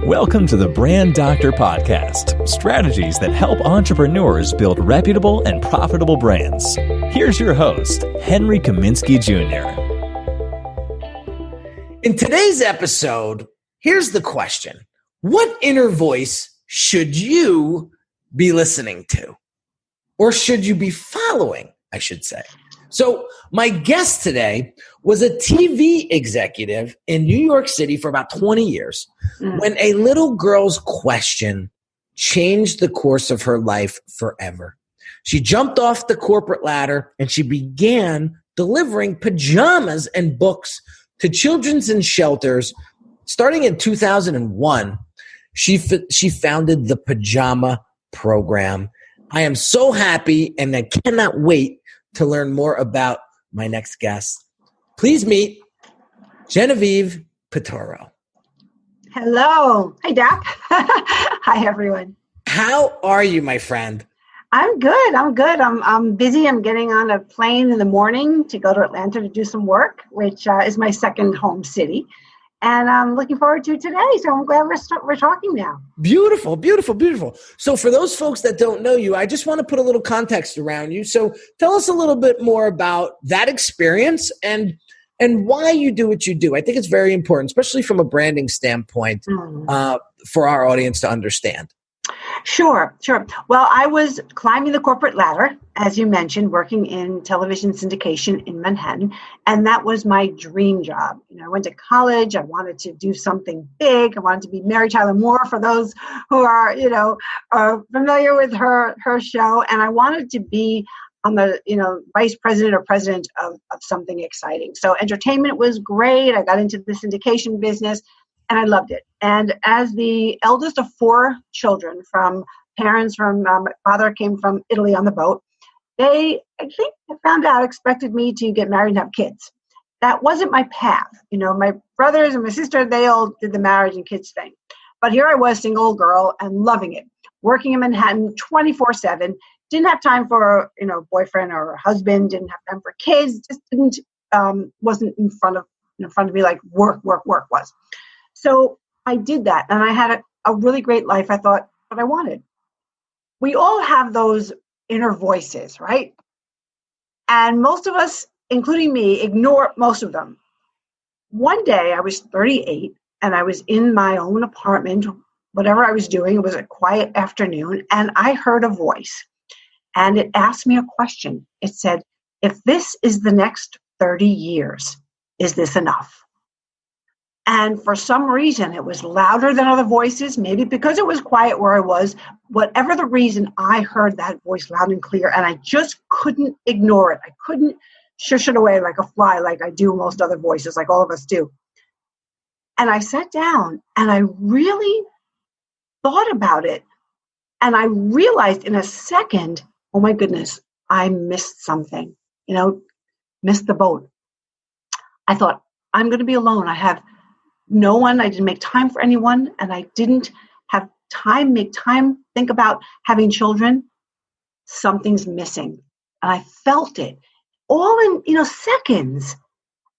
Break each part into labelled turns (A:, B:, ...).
A: Welcome to the Brand Doctor Podcast, strategies that help entrepreneurs build reputable and profitable brands. Here's your host, Henry Kaminski Jr.
B: In today's episode, here's the question. What inner voice should you be listening to? Or should you be following, I should say? So my guest today was a TV executive in New York City for about 20 years when a little girl's question changed the course of her life forever. She jumped off the corporate ladder and she began delivering pajamas and books to children's and shelters. Starting in 2001, she founded the Pajama Program. I am so happy and I cannot wait to learn more about my next guest. Please meet Genevieve Piturro.
C: Hello. Hi, Doc. Hi, everyone.
B: How are you, my friend?
C: I'm good. I'm busy. I'm getting on a plane in the morning to go to Atlanta to do some work, which is my second home city. And I'm looking forward to today. So I'm glad we're talking now.
B: Beautiful, beautiful, beautiful. So for those folks that don't know you, I just want to put a little context around you. So tell us a little bit more about that experience and why you do what you do. I think it's very important, especially from a branding standpoint, for our audience to understand.
C: Sure. Well, I was climbing the corporate ladder, as you mentioned, working in television syndication in Manhattan, and that was my dream job. I went to college. I wanted to do something big. I wanted to be Mary Tyler Moore for those who are, familiar with her show, and I wanted to be on the, vice president or president of something exciting. So entertainment was great. I got into the syndication business. And I loved it. And as the eldest of four children my father came from Italy on the boat. They found out, expected me to get married and have kids. That wasn't my path. My brothers and my sister, they all did the marriage and kids thing. But here I was, single girl and loving it, working in Manhattan 24/7. Didn't have time for, boyfriend or husband, didn't have time for kids, just wasn't in front of me like work was. So I did that, and I had a really great life. I thought what I wanted. We all have those inner voices, right? And most of us, including me, ignore most of them. One day, I was 38, and I was in my own apartment, whatever I was doing. It was a quiet afternoon, and I heard a voice, and it asked me a question. It said, if this is the next 30 years, is this enough? And for some reason, it was louder than other voices, maybe because it was quiet where I was. Whatever the reason, I heard that voice loud and clear, and I just couldn't ignore it. I couldn't shush it away like a fly, like I do most other voices, like all of us do. And I sat down, and I really thought about it, and I realized in a second, oh my goodness, I missed something, missed the boat. I thought, I'm going to be alone. I have no one. I didn't make time for anyone, and I didn't have make time, think about having children. Something's missing. And I felt it all in, seconds.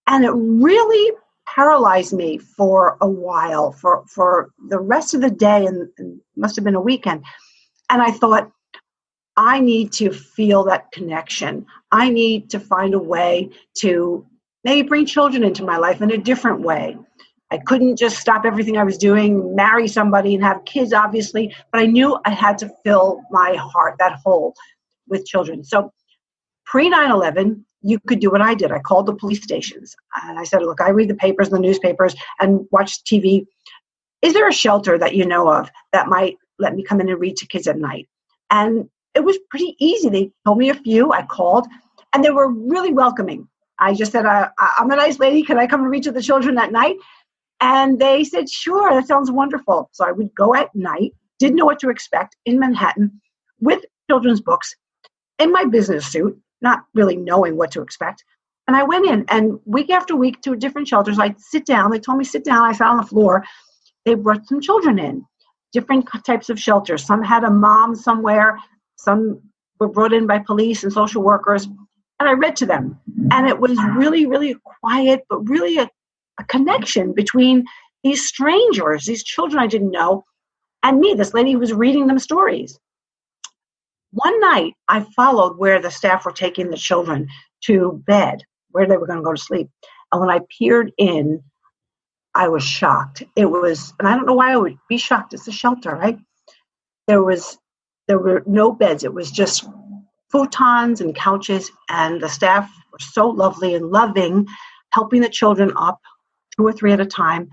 C: And it really paralyzed me for a while, for the rest of the day, and must have been a weekend. And I thought, I need to feel that connection. I need to find a way to maybe bring children into my life in a different way. I couldn't just stop everything I was doing, marry somebody and have kids, obviously, but I knew I had to fill my heart, that hole, with children. So pre 9/11, you could do what I did. I called the police stations and I said, look, I read the papers and the newspapers and watch TV. Is there a shelter that you know of that might let me come in and read to kids at night? And it was pretty easy. They told me a few. I called and they were really welcoming. I just said, I'm a nice lady. Can I come and read to the children at night? And they said, sure, that sounds wonderful. So I would go at night, didn't know what to expect, in Manhattan with children's books in my business suit, not really knowing what to expect. And I went in, and week after week to different shelters, I'd sit down. They told me sit down. I sat on the floor. They brought some children in, different types of shelters. Some had a mom somewhere. Some were brought in by police and social workers. And I read to them. And it was really, really quiet, but really a connection between these strangers, these children I didn't know, and me, this lady who was reading them stories. One night, I followed where the staff were taking the children to bed, where they were going to go to sleep. And when I peered in, I was shocked. It was, and I don't know why I would be shocked. It's a shelter, right? There were no beds. It was just futons and couches, and the staff were so lovely and loving, helping the children up 2 or 3 at a time.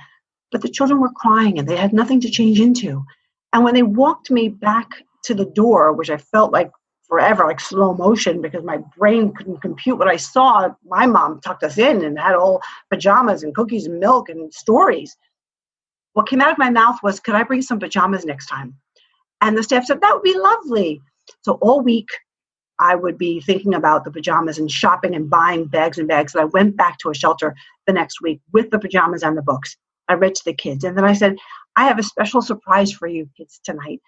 C: But the children were crying, and they had nothing to change into. And when they walked me back to the door, which I felt like forever, like slow motion, because my brain couldn't compute what I saw. My mom tucked us in and had all pajamas and cookies and milk and stories. What came out of my mouth was, could I bring some pajamas next time? And the staff said, that would be lovely. So all week, I would be thinking about the pajamas and shopping and buying bags and bags. And I went back to a shelter the next week with the pajamas and the books. I read to the kids. And then I said, I have a special surprise for you kids tonight.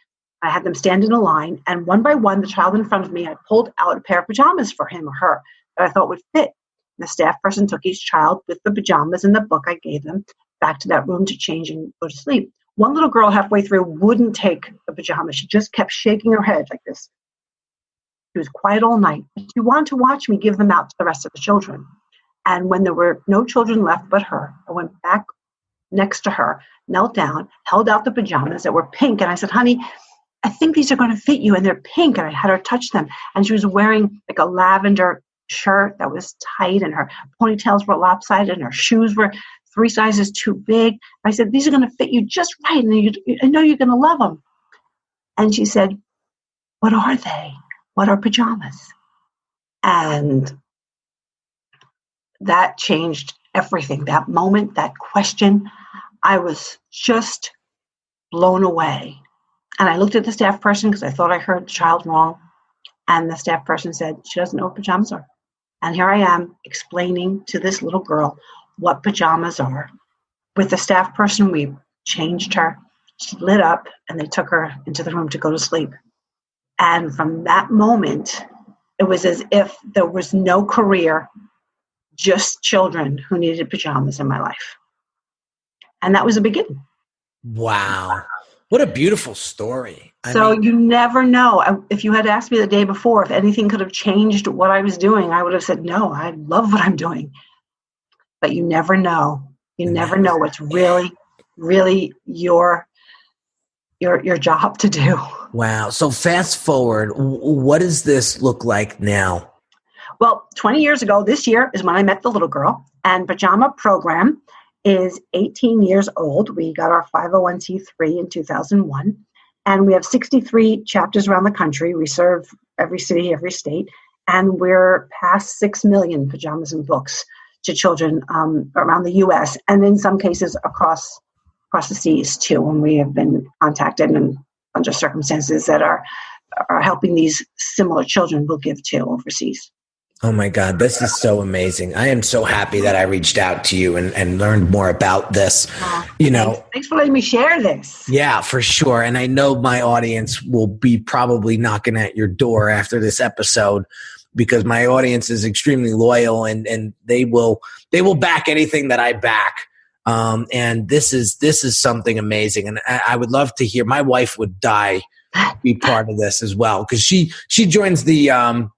C: I had them stand in a line, and one by one, the child in front of me, I pulled out a pair of pajamas for him or her that I thought would fit. And the staff person took each child with the pajamas and the book I gave them back to that room to change and go to sleep. One little girl halfway through wouldn't take the pajamas. She just kept shaking her head like this. She was quiet all night. She wanted to watch me give them out to the rest of the children. And when there were no children left but her, I went back next to her, knelt down, held out the pajamas that were pink, and I said, honey, I think these are going to fit you, and they're pink. And I had her touch them. And she was wearing like a lavender shirt that was tight, and her ponytails were lopsided, and her shoes were 3 sizes too big. I said, these are going to fit you just right, and I know you're going to love them. And she said, what are they? What are pajamas? And that changed everything. That moment, that question, I was just blown away. And I looked at the staff person because I thought I heard the child wrong. And the staff person said, she doesn't know what pajamas are. And here I am explaining to this little girl what pajamas are. With the staff person, we changed her. She lit up, and they took her into the room to go to sleep. And from that moment, it was as if there was no career, just children who needed pajamas in my life. And that was the beginning.
B: Wow. What a beautiful story. I mean,
C: you never know. If you had asked me the day before if anything could have changed what I was doing, I would have said, no, I love what I'm doing. But you never know. You never know what's really, really your job to do.
B: Wow. So fast forward, what does this look like now?
C: Well, 20 years ago, this year is when I met the little girl, and Pajama Program is 18 years old. We got our 501c3 in 2001, and we have 63 chapters around the country. We serve every city, every state, and we're past 6 million pajamas and books to children around the U.S. and in some cases across the seas too, when we have been contacted and under circumstances that are helping these similar children we'll give to overseas.
B: Oh my God, this is so amazing. I am so happy that I reached out to you and learned more about this.
C: Thanks for letting me share this.
B: Yeah, for sure. And I know my audience will be probably knocking at your door after this episode, because my audience is extremely loyal and they will back anything that I back. And this is something amazing. And I would love to hear, my wife would die to be part of this as well, because she joins the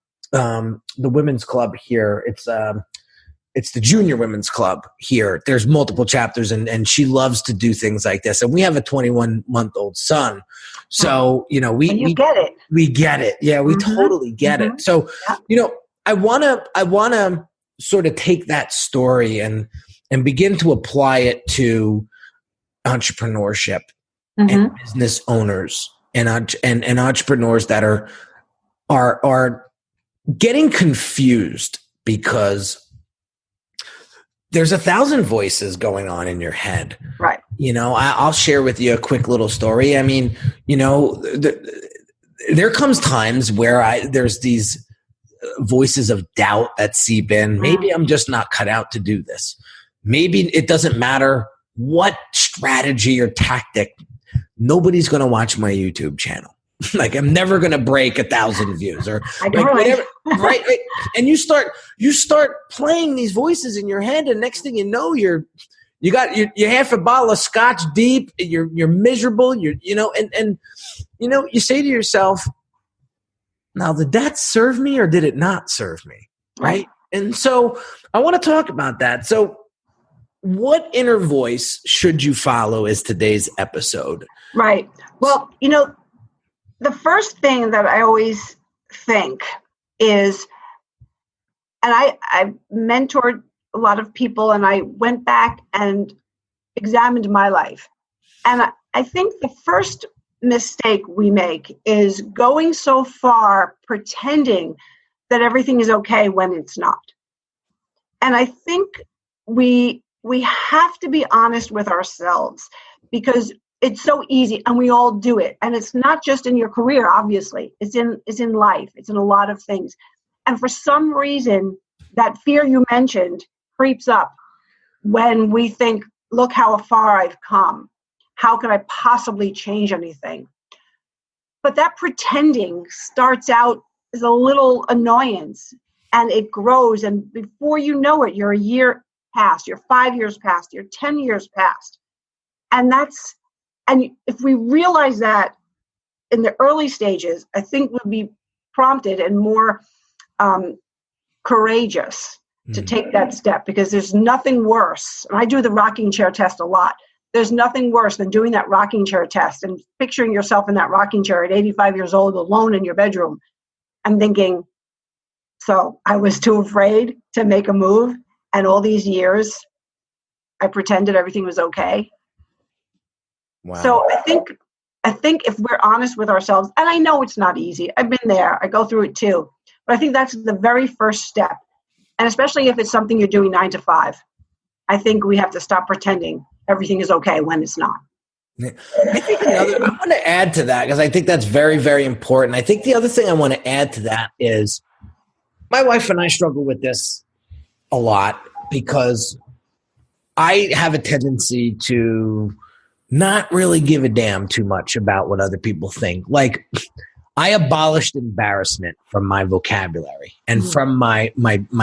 B: women's club here. It's the junior women's club here. There's multiple chapters, and she loves to do things like this. And we have a 21-month-old son. So, we
C: get it.
B: We get it. Yeah, we totally get it. So, I want to sort of take that story and begin to apply it to entrepreneurship and business owners and entrepreneurs that are getting confused because there's 1,000 voices going on in your head.
C: Right.
B: I'll share with you a quick little story. I mean, there comes times where there's these voices of doubt that seep in. Maybe I'm just not cut out to do this. Maybe it doesn't matter what strategy or tactic. Nobody's going to watch my YouTube channel. Like, I'm never going to break 1,000 views or like whatever, right? And you start playing these voices in your head, and next thing you know, you're You got your half a bottle of scotch deep. You're miserable. And you say to yourself, now, did that serve me or did it not serve me? Right. And so I want to talk about that. So what inner voice should you follow is today's episode.
C: Right. Well, the first thing that I always think is, and I mentored a lot of people, and I went back and examined my life. And I think the first mistake we make is going so far pretending that everything is okay when it's not. And I think we have to be honest with ourselves, because it's so easy and we all do it. And it's not just in your career, obviously. It's in life. It's in a lot of things. And for some reason, that fear you mentioned creeps up when we think, look how far I've come. How can I possibly change anything? But that pretending starts out as a little annoyance, and it grows. And before you know it, you're a year past, you're 5 years past, you're 10 years past. And if we realize that in the early stages, I think we'll be prompted and more courageous to take that step, because there's nothing worse. And I do the rocking chair test a lot. There's nothing worse than doing that rocking chair test and picturing yourself in that rocking chair at 85 years old, alone in your bedroom, and thinking, so I was too afraid to make a move. And all these years, I pretended everything was okay.
B: Wow.
C: So I think if we're honest with ourselves, and I know it's not easy. I've been there. I go through it too. But I think that's the very first step. And especially if it's something you're doing 9 to 5, I think we have to stop pretending everything is okay when it's not.
B: I think I want to add to that, because I think that's very, very important. I think the other thing I want to add to that is my wife and I struggle with this a lot, because I have a tendency to not really give a damn too much about what other people think. Like, I abolished embarrassment from my vocabulary and from my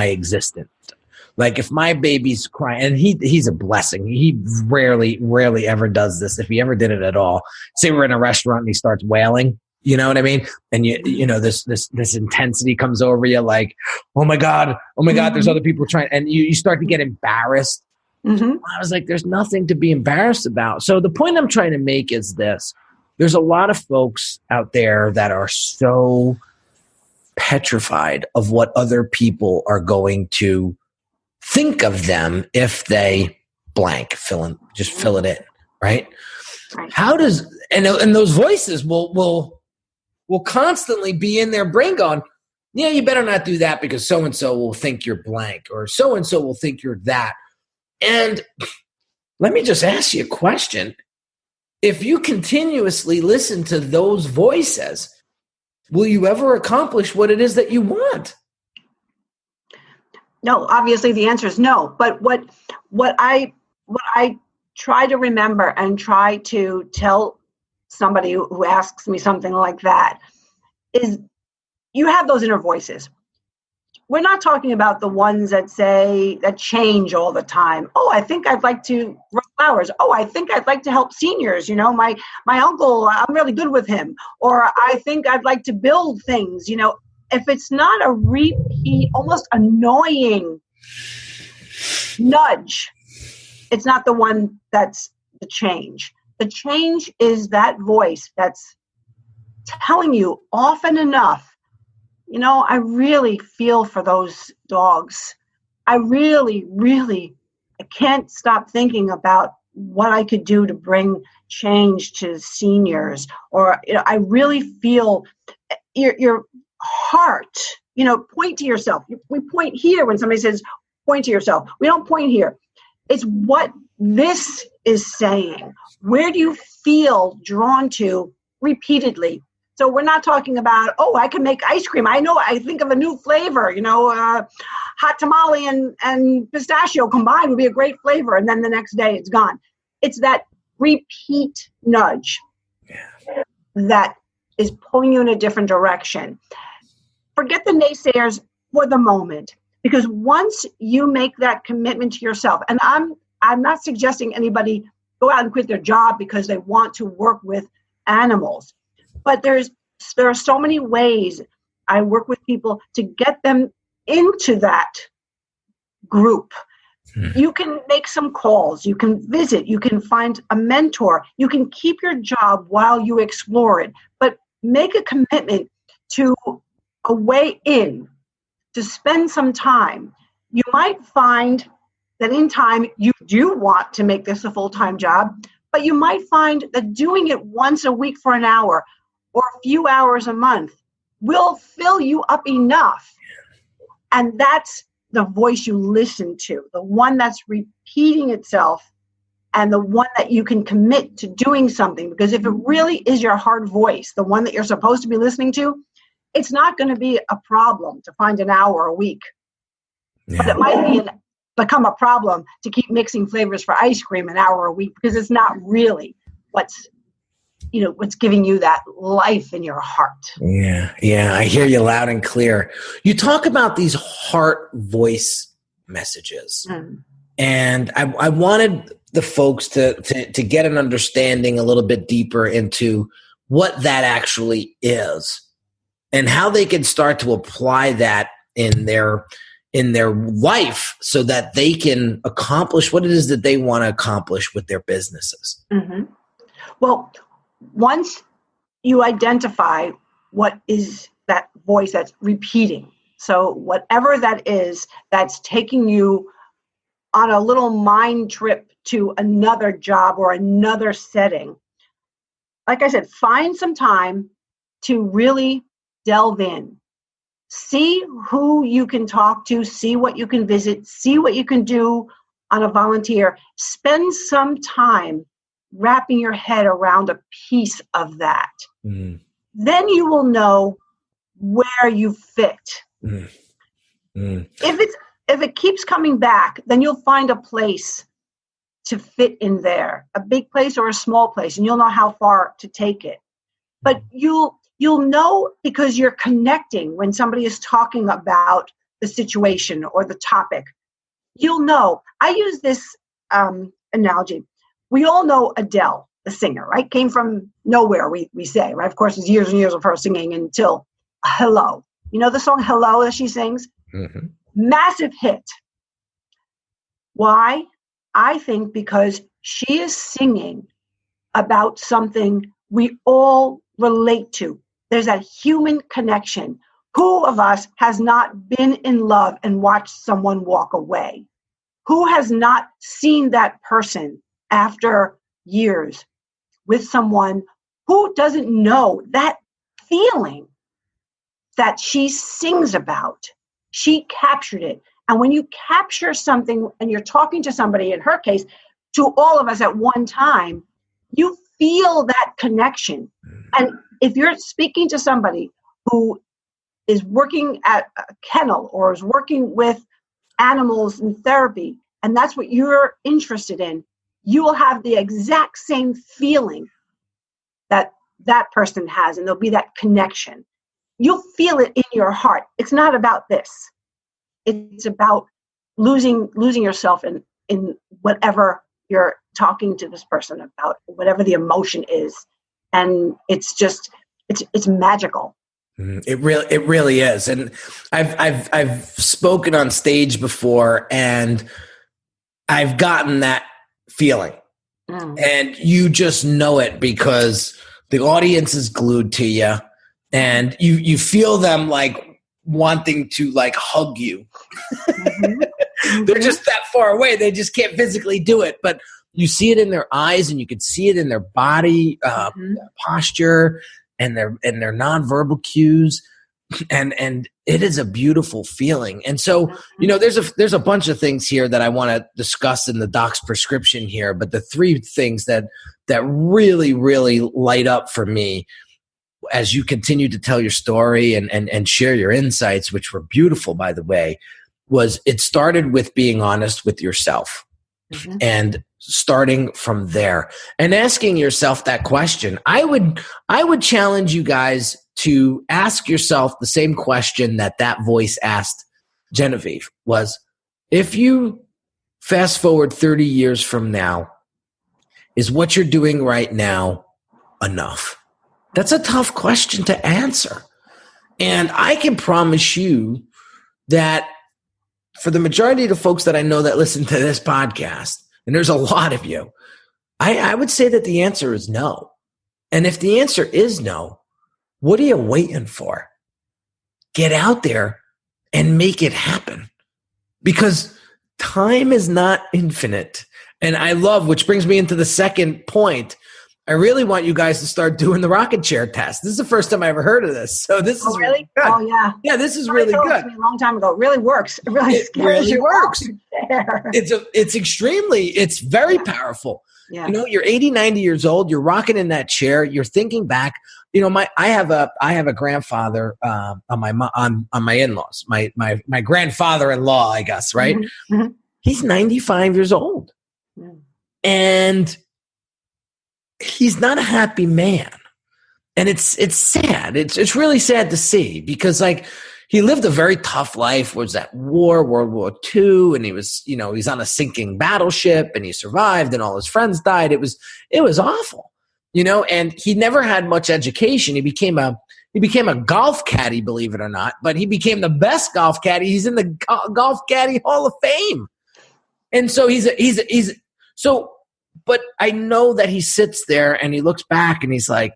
B: existence. Like, if my baby's crying, and he's a blessing. He rarely ever does this. If he ever did it at all, say we're in a restaurant and he starts wailing, you know what I mean? And this intensity comes over you, like, oh my God, there's other people trying, and you start to get embarrassed. Mm-hmm. I was like, there's nothing to be embarrassed about. So the point I'm trying to make is this. There's a lot of folks out there that are so petrified of what other people are going to think of them if they blank, fill it in, right? How does, and those voices will constantly be in their brain going, yeah, you better not do that because so-and-so will think you're blank, or so-and-so will think you're that. And let me just ask you a question. If you continuously listen to those voices, will you ever accomplish what it is that you want?
C: No, obviously the answer is no. But what I try to remember and try to tell somebody who asks me something like that is, you have those inner voices. We're not talking about the ones that change all the time. Oh, I think I'd like to grow flowers. Oh, I think I'd like to help seniors. My uncle, I'm really good with him. Or I think I'd like to build things. If it's not a repeat, almost annoying nudge, it's not the one that's the change. The change is that voice that's telling you often enough, I really feel for those dogs. I really, really, I can't stop thinking about what I could do to bring change to seniors. Or, I really feel your heart, point to yourself. We point here when somebody says, point to yourself. We don't point here. It's what this is saying. Where do you feel drawn to repeatedly? So we're not talking about, I can make ice cream. I think of a new flavor, hot tamale and pistachio combined would be a great flavor. And then the next day it's gone. It's that repeat nudge that is pulling you in a different direction. Forget the naysayers for the moment, because once you make that commitment to yourself, and I'm I'm not suggesting anybody go out and quit their job because they want to work with animals. But there are so many ways I work with people to get them into that group. You can make some calls, you can visit, you can find a mentor, you can keep your job while you explore it, but make a commitment to a way in, to spend some time. You might find that in time you do want to make this a full-time job, but you might find that doing it once a week for an hour or a few hours a month will fill you up enough. And that's the voice you listen to, the one that's repeating itself and the one that you can commit to doing something. Because if it really is your heart voice, the one that you're supposed to be listening to, it's not going to be a problem to find an hour a week. But it might become a problem to keep mixing flavors for ice cream an hour a week, because it's not really what's giving you that life in your heart.
B: Yeah, I hear you loud and clear. You talk about these heart voice messages, and I wanted the folks to get an understanding a little bit deeper into what that actually is and how they can start to apply that in their life so that they can accomplish what it is that they want to accomplish with their businesses.
C: Mm-hmm. Well, once you identify what is that voice that's repeating, so whatever that is that's taking you on a little mind trip to another job or another setting, like I said, find some time to really delve in. See who you can talk to, see what you can visit, see what you can do on a volunteer. Spend some time wrapping your head around a piece of that. Then you will know where you fit. If it keeps coming back, then you'll find a place to fit in there, a big place or a small place, and you'll know how far to take it. But you'll know because you're connecting when somebody is talking about the situation or the topic. You'll know. I use this analogy. We all know Adele, the singer, right? Came from nowhere, we say, right? Of course, it's years and years of her singing until Hello. You know the song Hello that she sings? Mm-hmm. Massive hit. Why? I think because she is singing about something we all relate to. There's that human connection. Who of us has not been in love and watched someone walk away? Who has not seen that person after years with someone who doesn't know that feeling that she sings about? She captured it. And when you capture something and you're talking to somebody, in her case, to all of us at one time, you feel that connection. And if you're speaking to somebody who is working at a kennel or is working with animals in therapy, and that's what you're interested in, you will have the exact same feeling that that person has, and there'll be that connection. You'll feel it in your heart. It's not about this. It's about losing yourself in whatever you're talking to this person about, whatever the emotion is. And it's just, it's magical.
B: It really is. And I've spoken on stage before, and I've gotten that feeling. And you just know it because the audience is glued to you, and you feel them like wanting to like hug you. Mm-hmm. They're just that far away. They just can't physically do it, but you see it in their eyes, and you can see it in their body posture and their nonverbal cues. And it is a beautiful feeling. And so, you know, there's a bunch of things here that I want to discuss in the doc's prescription here, but the three things that really, really light up for me as you continue to tell your story and share your insights, which were beautiful, by the way, was it started with being honest with yourself. Mm-hmm. And starting from there and asking yourself that question. I would challenge you guys to ask yourself the same question that voice asked Genevieve, was, if you fast forward 30 years from now, is what you're doing right now enough? That's a tough question to answer. And I can promise you that for the majority of the folks that I know that listen to this podcast, and there's a lot of you, I would say that the answer is no. And if the answer is no, what are you waiting for? Get out there and make it happen, because time is not infinite. And I love, which brings me into the second point. I really want you guys to start doing the rocket chair test. This is the first time I ever heard of this. So this is
C: really
B: good.
C: Oh, yeah.
B: Yeah, this is really good.
C: A long time ago. It really works. It really scares you.
B: Works. It's very powerful.
C: Yeah.
B: You know, you're 80, 90 years old. You're rocking in that chair. You're thinking back. You know, I have a grandfather on my in-laws. My grandfather-in-law, I guess, right?
C: Mm-hmm. Mm-hmm.
B: He's 95 years old, and he's not a happy man. And it's sad. It's really sad to see, because like he lived a very tough life, was at war, World War II, and he was, you know, he's on a sinking battleship and he survived and all his friends died. It was awful, you know, and he never had much education. He became a golf caddy, believe it or not, but he became the best golf caddy. He's in the Golf Caddy Hall of Fame. And so but I know that he sits there and he looks back and he's like,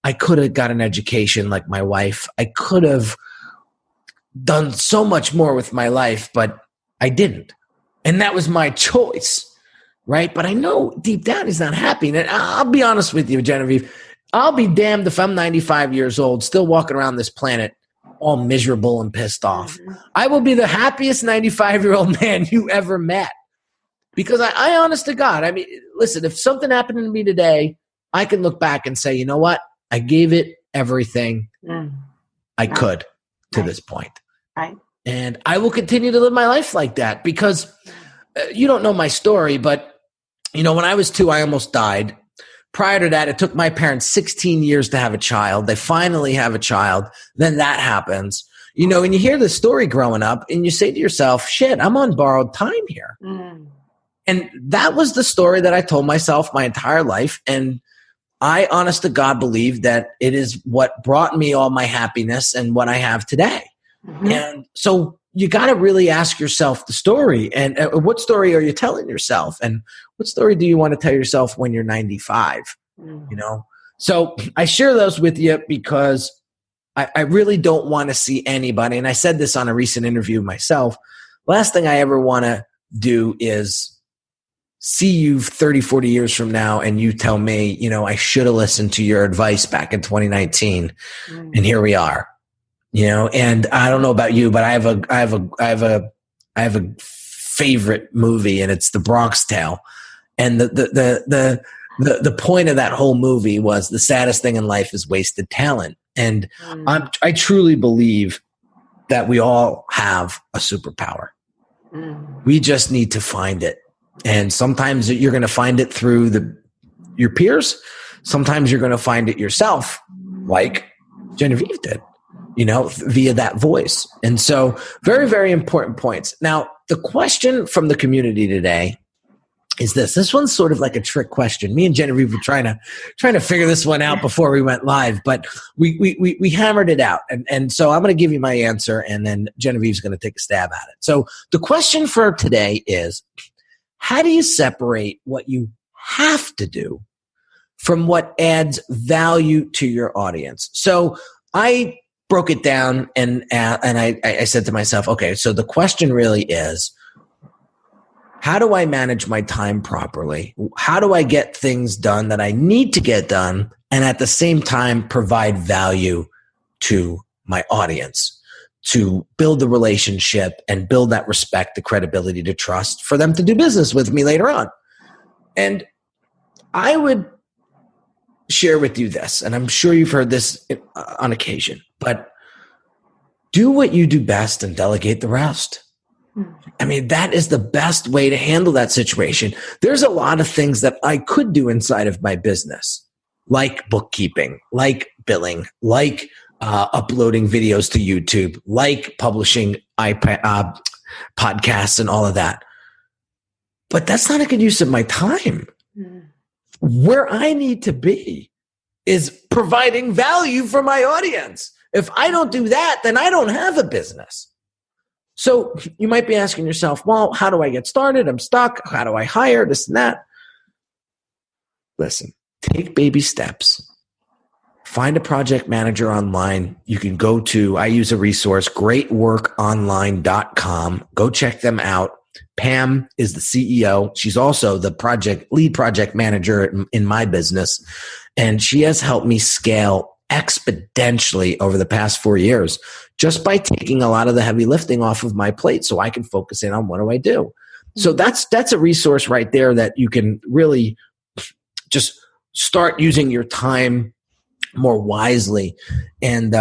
B: I could have got an education like my wife. I could have done so much more with my life, but I didn't. And that was my choice, right? But I know deep down he's not happy. And I'll be honest with you, Genevieve, I'll be damned if I'm 95 years old, still walking around this planet all miserable and pissed off. Mm-hmm. I will be the happiest 95-year-old man you ever met. Because I honest to God, I mean, listen, if something happened to me today, I can look back and say, you know what? I gave it everything I could to this point.
C: Right.
B: And I will continue to live my life like that, because you don't know my story, but, you know, when I was 2, I almost died. Prior to that, it took my parents 16 years to have a child. They finally have a child. Then that happens. You know, and you hear the story growing up and you say to yourself, shit, I'm on borrowed time here. And that was the story that I told myself my entire life. And I, honest to God, believe that it is what brought me all my happiness and what I have today. Mm-hmm. And so you got to really ask yourself the story. And what story are you telling yourself? And what story do you want to tell yourself when you're 95? You know? So I share those with you because I really don't want to see anybody. And I said this on a recent interview myself. Last thing I ever want to do is see you 30, 40 years from now and you tell me, you know, I should have listened to your advice back in 2019 and here we are, you know. And I don't know about you, but I have a favorite movie, and it's The Bronx Tale. And the point of that whole movie was the saddest thing in life is wasted talent. And I truly believe that we all have a superpower. We just need to find it. And sometimes you're going to find it through your peers. Sometimes you're going to find it yourself, like Genevieve did, you know, via that voice. And so very, very important points. Now, the question from the community today is this. This one's sort of like a trick question. Me and Genevieve were trying to figure this one out before we went live, but we hammered it out. And so I'm going to give you my answer, and then Genevieve's going to take a stab at it. So the question for today is, how do you separate what you have to do from what adds value to your audience? So I broke it down and I said to myself, okay, so the question really is, how do I manage my time properly? How do I get things done that I need to get done, and at the same time provide value to my audience, to build the relationship and build that respect, the credibility, the trust for them to do business with me later on? And I would share with you this, and I'm sure you've heard this on occasion, but do what you do best and delegate the rest. I mean, that is the best way to handle that situation. There's a lot of things that I could do inside of my business, like bookkeeping, like billing, like uploading videos to YouTube, like publishing podcasts and all of that. but that's not a good use of my time. Where I need to be is providing value for my audience. If I don't do that, then I don't have a business. So you might be asking yourself, well, how do I get started? I'm stuck. How do I hire this and that? Listen, take baby steps. Find a project manager online. You can go to, I use a resource, greatworkonline.com. Go check them out. Pam is the CEO. She's also the lead project manager in my business. And she has helped me scale exponentially over the past 4 years just by taking a lot of the heavy lifting off of my plate so I can focus in on what do I do. So that's a resource right there that you can really just start using your time more wisely. And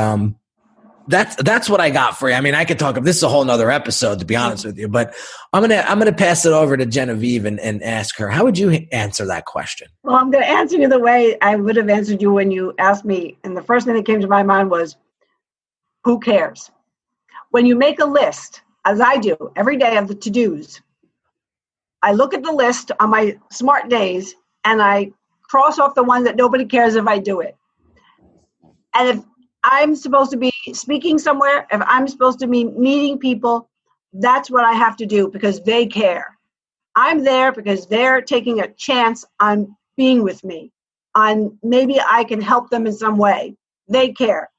B: that's what I got for you. I mean, I could talk this is a whole nother episode, to be honest with you, but I'm gonna pass it over to Genevieve and ask her, how would you answer that question?
C: Well, I'm going to answer you the way I would have answered you when you asked me. And the first thing that came to my mind was, who cares? When you make a list, as I do every day of the to-dos, I look at the list on my smart days and I cross off the one that nobody cares if I do it. And if I'm supposed to be speaking somewhere, if I'm supposed to be meeting people, that's what I have to do because they care. I'm there because they're taking a chance on being with me, on maybe I can help them in some way. They care.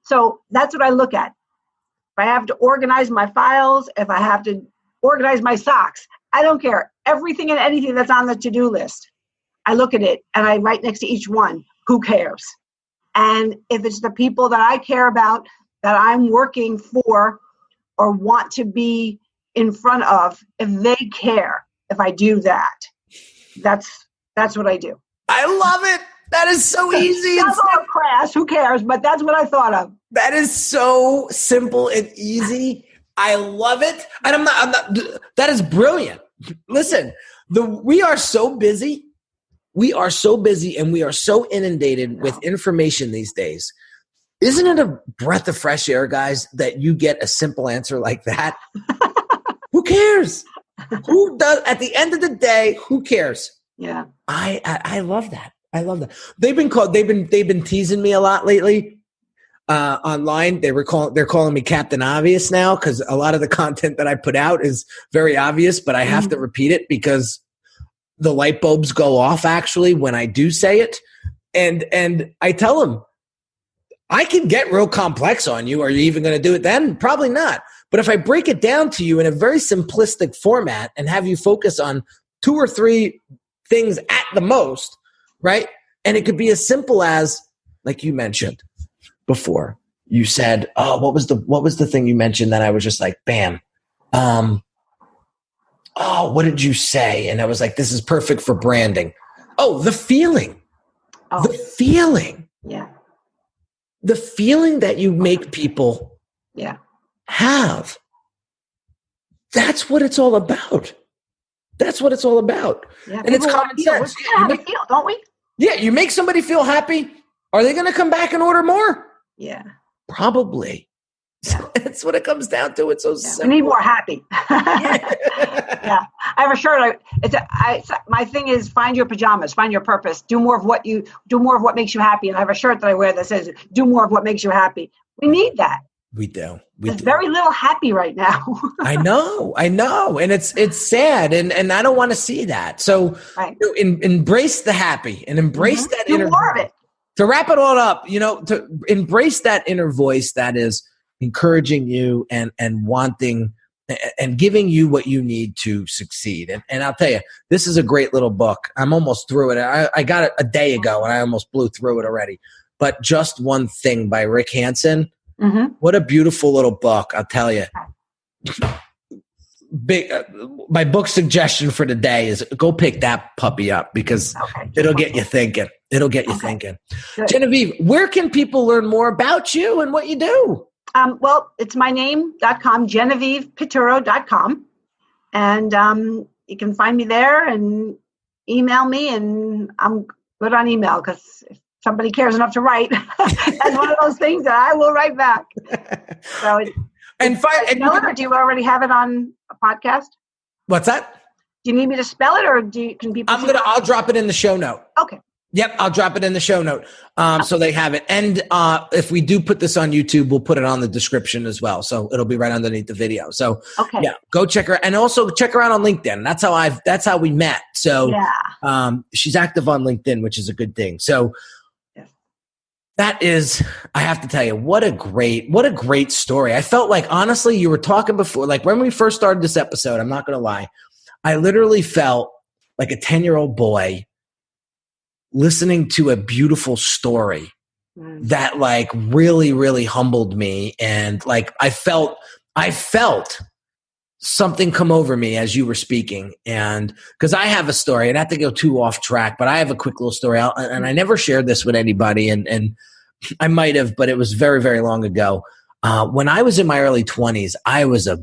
C: So that's what I look at. If I have to organize my files, if I have to organize my socks, I don't care. Everything and anything that's on the to-do list, I look at it and I write next to each one, who cares? And if it's the people that I care about, that I'm working for or want to be in front of, if they care, if I do that, that's what I do.
B: I love it. That is so easy.
C: Sounds a little crass. Who cares? But that's what I thought of.
B: That is so simple and easy. I love it. And I'm not, that is brilliant. Listen, we are so busy. We are so busy and we are so inundated with information these days. Isn't it a breath of fresh air, guys, that you get a simple answer like that? Who cares? Who does? At the end of the day, who cares?
C: Yeah.
B: I love that. I love that. They've been teasing me a lot lately online. They're calling me Captain Obvious now because a lot of the content that I put out is very obvious, but I have to repeat it because the light bulbs go off actually when I do say it. And I tell them, I can get real complex on you. Are you even going to do it then? Probably not. But if I break it down to you in a very simplistic format and have you focus on 2 or 3 things at the most, right? And it could be as simple as, like you mentioned before, you said, oh, what was the thing you mentioned that I was just like, bam. Oh, what did you say? And I was like, this is perfect for branding. Oh, the feeling.
C: Oh.
B: The feeling.
C: Yeah.
B: The feeling that you make people have. That's what it's all about. That's what it's all about.
C: Yeah,
B: and it's common sense.
C: We feel, don't we?
B: Yeah, you make somebody feel happy. Are they going to come back and order more?
C: Yeah.
B: Probably.
C: Yeah.
B: That's what it comes down to. It's so simple.
C: We need more happy. Yeah. I have a shirt. My thing is find your pajamas, find your purpose, do more of what makes you happy. And I have a shirt that I wear that says, do more of what makes you happy. We need that.
B: We do.
C: There's very little happy right now.
B: I know. And it's sad. And I don't want to see that. So embrace the happy and embrace that inner
C: more of it.
B: To wrap it all up, to embrace that inner voice that is encouraging you and wanting and giving you what you need to succeed. And I'll tell you, this is a great little book. I'm almost through it. I got it a day ago and I almost blew through it already. But Just One Thing by Rick Hansen. Mm-hmm. What a beautiful little book. I'll tell you. My book suggestion for the day is go pick that puppy up because it'll get you thinking. It'll get you thinking. Good. Genevieve, where can people learn more about you and what you do?
C: Well, it's my name.com, GenevievePiturro.com. And you can find me there and email me. And I'm good on email because if somebody cares enough to write, that's one of those things that I will write back. So do you already have it on a podcast?
B: What's that?
C: Do you need me to spell it, or can people?
B: I'll drop it in the show note.
C: Okay.
B: Yep, I'll drop it in the show note so they have it. And if we do put this on YouTube, we'll put it on the description as well. So it'll be right underneath the video. So yeah, go check her, and also check her out on LinkedIn. That's how we met. So she's active on LinkedIn, which is a good thing. So that is, I have to tell you, what a great story. I felt like, honestly, you were talking before, like when we first started this episode, I'm not going to lie, I literally felt like a 10-year-old boy listening to a beautiful story that like really, really humbled me. And like, I felt something come over me as you were speaking. And cause I have a story, and not to go too off track, but I have a quick little story. And I never shared this with anybody, and I might have, but it was very, very long ago. When I was in my early 20s, I was a,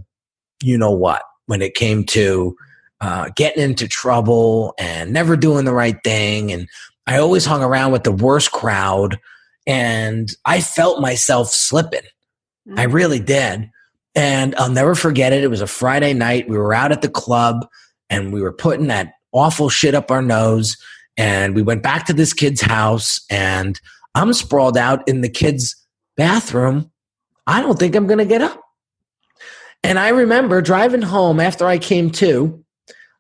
B: you know what, when it came to getting into trouble and never doing the right thing. And I always hung around with the worst crowd, and I felt myself slipping. I really did. And I'll never forget it. It was a Friday night. We were out at the club, and we were putting that awful shit up our nose. And we went back to this kid's house, and I'm sprawled out in the kid's bathroom. I don't think I'm going to get up. And I remember driving home after I came to.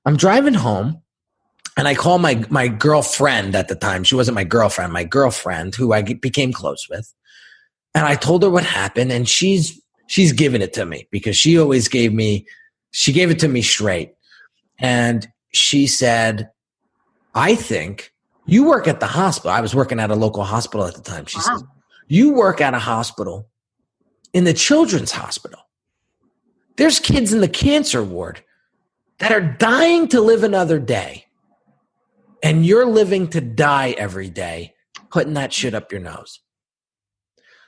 B: I'm driving home, and I call my girlfriend at the time. She wasn't my girlfriend, who I became close with. And I told her what happened, and she's given it to me because she gave it to me straight. And she said, I think you work at the hospital. I was working at a local hospital at the time. She said, you work at a hospital, in the children's hospital. There's kids in the cancer ward that are dying to live another day. And you're living to die every day, putting that shit up your nose.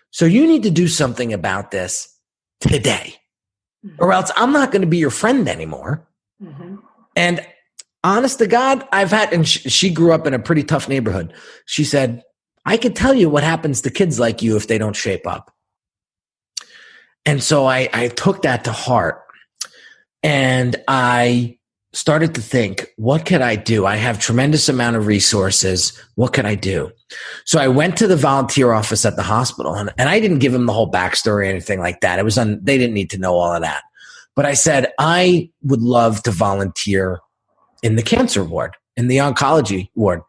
B: So you need to do something about this today, or else I'm not going to be your friend anymore. And honest to God, and she grew up in a pretty tough neighborhood. She said, I could tell you what happens to kids like you if they don't shape up. And so I took that to heart, and I started to think, what could I do? I have tremendous amount of resources. What could I do? So I went to the volunteer office at the hospital, and I didn't give them the whole backstory or anything like that. They didn't need to know all of that. But I said, I would love to volunteer in the cancer ward, in the oncology ward,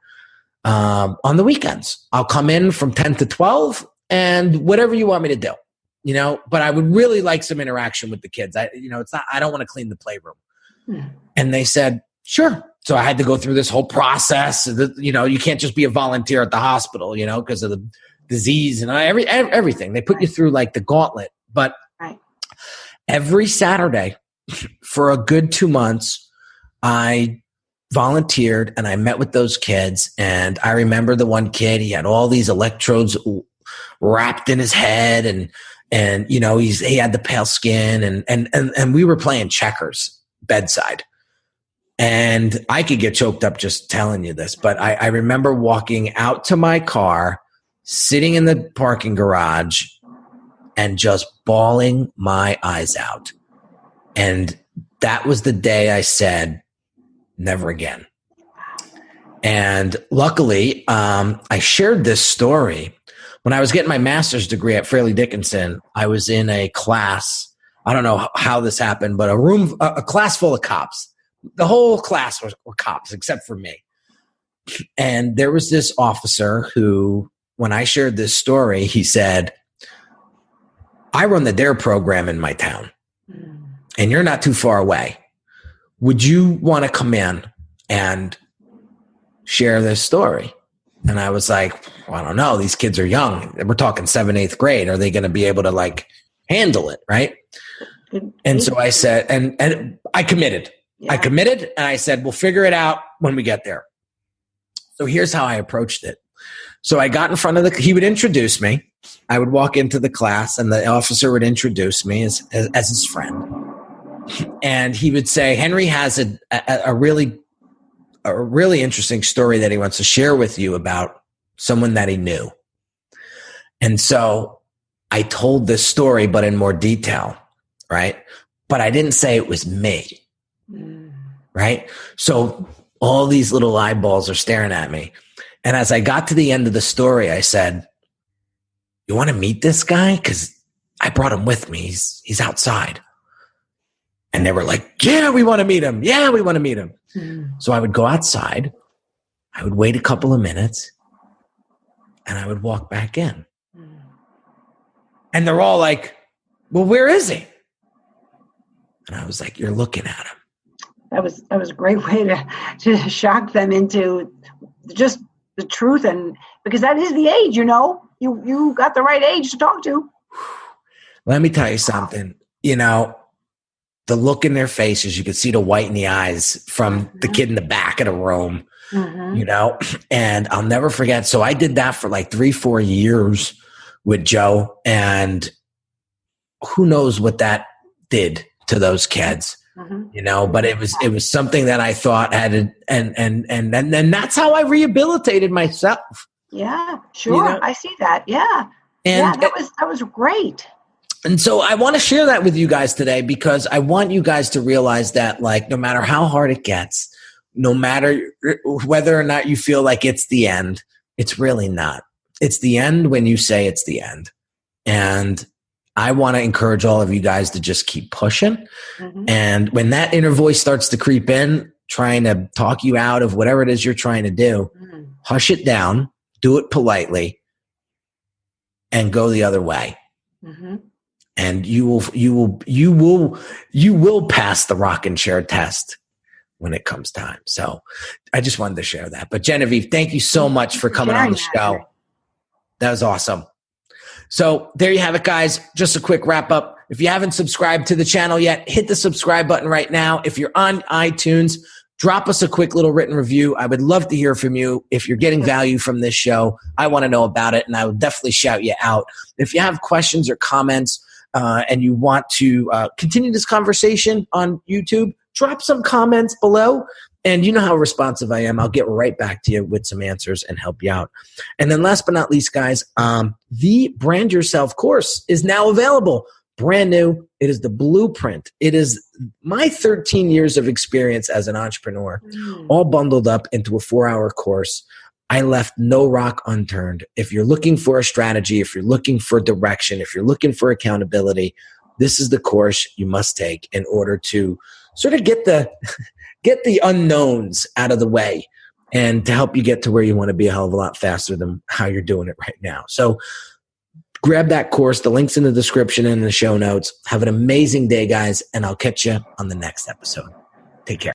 B: on the weekends. I'll come in from 10 to 12 and whatever you want me to do, but I would really like some interaction with the kids. I don't want to clean the playroom. And they said, sure. So I had to go through this whole process. You can't just be a volunteer at the hospital, because of the disease and everything. They put you through like the gauntlet. But every Saturday for a good 2 months, I volunteered and I met with those kids. And I remember the one kid, he had all these electrodes wrapped in his head, and he had the pale skin, and we were playing checkers bedside. And I could get choked up just telling you this, but I remember walking out to my car, sitting in the parking garage, and just bawling my eyes out. And that was the day I said, never again. And luckily, I shared this story. When I was getting my master's degree at Fairleigh Dickinson, I was in a class. I don't know how this happened, but a class full of cops. The whole class were cops except for me. And there was this officer who, when I shared this story, he said, I run the DARE program in my town, and you're not too far away. Would you want to come in and share this story? And I was like, well, I don't know. These kids are young. We're talking 7th, 8th grade. Are they going to be able to handle it? Right. And so I said, and I committed. Yeah. I committed, and I said, we'll figure it out when we get there. So here's how I approached it. So I got in front of he would introduce me. I would walk into the class, and the officer would introduce me as his friend. And he would say, Henry has a really interesting story that he wants to share with you about someone that he knew. And so I told this story, but in more detail, right? But I didn't say it was me. right? So all these little eyeballs are staring at me. And as I got to the end of the story, I said, you want to meet this guy? Because I brought him with me. He's outside. And they were like, yeah, we want to meet him. Yeah, we want to meet him. So I would go outside. I would wait a couple of minutes. And I would walk back in. And they're all like, well, where is he? And I was like, you're looking at him.
C: That was a great way to shock them into just the truth. And because that is the age, you know, you got the right age to talk to.
B: Let me tell you something, you know, the look in their faces, you could see the white in the eyes from the kid in the back of the room, you know, and I'll never forget. So I did that for like 3-4 years with Joe, and who knows what that did to those kids, you know, but it was something that I thought had, and that's how I rehabilitated myself.
C: Yeah, sure.
B: You know?
C: I see that. Yeah.
B: And
C: that was great.
B: And so I want to share that with you guys today, because I want you guys to realize that, like, no matter how hard it gets, no matter whether or not you feel like it's the end, it's really not. It's the end when you say it's the end. And I want to encourage all of you guys to just keep pushing. And when that inner voice starts to creep in, trying to talk you out of whatever it is you're trying to do, hush it down, do it politely, and go the other way. And you will pass the rocking chair test when it comes time. So I just wanted to share that. But Genevieve, thank you so much for coming on the show. That was awesome. So there you have it, guys. Just a quick wrap up. If you haven't subscribed to the channel yet, hit the subscribe button right now. If you're on iTunes, drop us a quick little written review. I would love to hear from you. If you're getting value from this show, I want to know about it, and I will definitely shout you out. If you have questions or comments, and you want to continue this conversation on YouTube, drop some comments below. And you know how responsive I am. I'll get right back to you with some answers and help you out. And then last but not least, guys, the Brand Yourself course is now available. Brand new. It is the blueprint. It is my 13 years of experience as an entrepreneur, all bundled up into a 4-hour course. I left no rock unturned. If you're looking for a strategy, if you're looking for direction, if you're looking for accountability, this is the course you must take in order to sort of get the unknowns out of the way and to help you get to where you want to be a hell of a lot faster than how you're doing it right now. So grab that course. The link's in the description and in the show notes. Have an amazing day, guys, and I'll catch you on the next episode. Take care.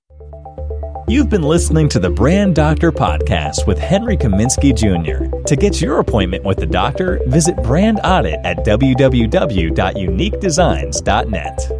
A: You've been listening to the Brand Doctor Podcast with Henry Kaminski Jr. To get your appointment with the doctor, visit Brand Audit at www.uniquedesigns.net.